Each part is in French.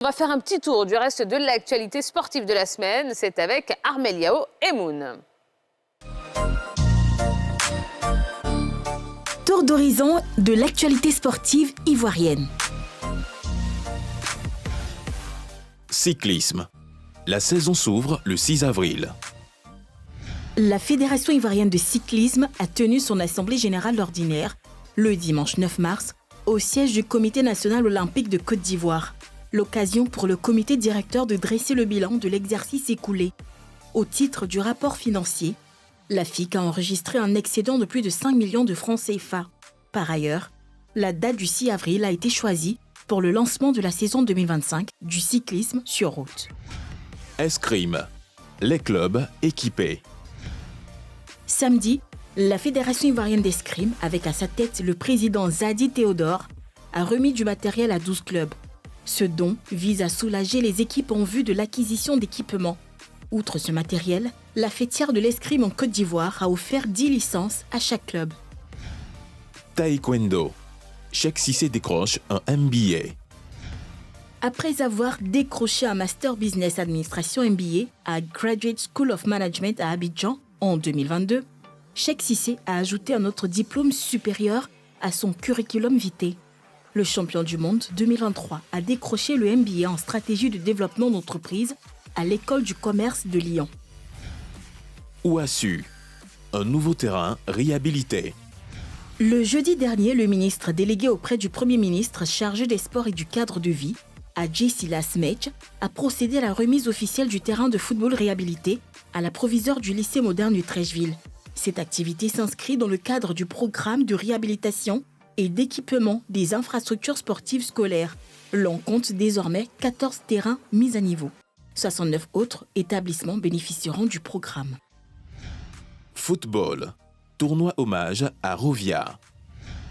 On va faire un petit tour du reste de l'actualité sportive de la semaine. C'est avec Armeliao Emoun. Tour d'horizon de l'actualité sportive ivoirienne. Cyclisme. La saison s'ouvre le 6 avril. La Fédération ivoirienne de cyclisme a tenu son assemblée générale ordinaire le dimanche 9 mars au siège du Comité national olympique de Côte d'Ivoire. L'occasion pour le comité directeur de dresser le bilan de l'exercice écoulé. Au titre du rapport financier, la FIC a enregistré un excédent de plus de 5 millions de francs CFA. Par ailleurs, la date du 6 avril a été choisie pour le lancement de la saison 2025 du cyclisme sur route. Escrime. Les clubs équipés. Samedi, la Fédération ivoirienne d'escrime, avec à sa tête le président Zadi Théodore, a remis du matériel à 12 clubs. Ce don vise à soulager les équipes en vue de l'acquisition d'équipements. Outre ce matériel, la fêtière de l'escrime en Côte d'Ivoire a offert 10 licences à chaque club. Taekwondo. Cheikh Cissé décroche un MBA. Après avoir décroché un Master Business Administration MBA à Graduate School of Management à Abidjan en 2022, Cheikh Cissé a ajouté un autre diplôme supérieur à son curriculum vitae. Le champion du monde 2023 a décroché le MBA en stratégie de développement d'entreprise à l'École du commerce de Lyon. Ouassu. Un nouveau terrain réhabilité. Le jeudi dernier, le ministre délégué auprès du Premier ministre chargé des sports et du cadre de vie, Adjei-Silas Mech, a procédé à la remise officielle du terrain de football réhabilité à la proviseure du lycée moderne de Trècheville. Cette activité s'inscrit dans le cadre du programme de réhabilitation et d'équipement des infrastructures sportives scolaires. L'on compte désormais 14 terrains mis à niveau. 69 autres établissements bénéficieront du programme. Football. Tournoi hommage à Rovia.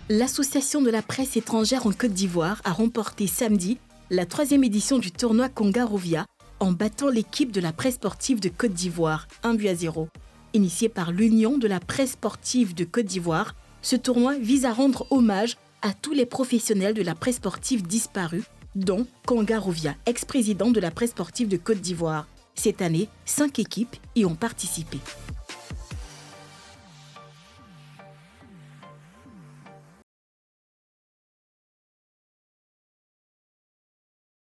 L'Association de la presse étrangère en Côte d'Ivoire a remporté samedi la 3e édition du tournoi Conga Rovia en battant l'équipe de la presse sportive de Côte d'Ivoire 1-0. Initié par l'Union de la presse sportive de Côte d'Ivoire, ce tournoi vise à rendre hommage à tous les professionnels de la presse sportive disparus, dont Conga Rovia, ex-président de la presse sportive de Côte d'Ivoire. Cette année, 5 équipes y ont participé.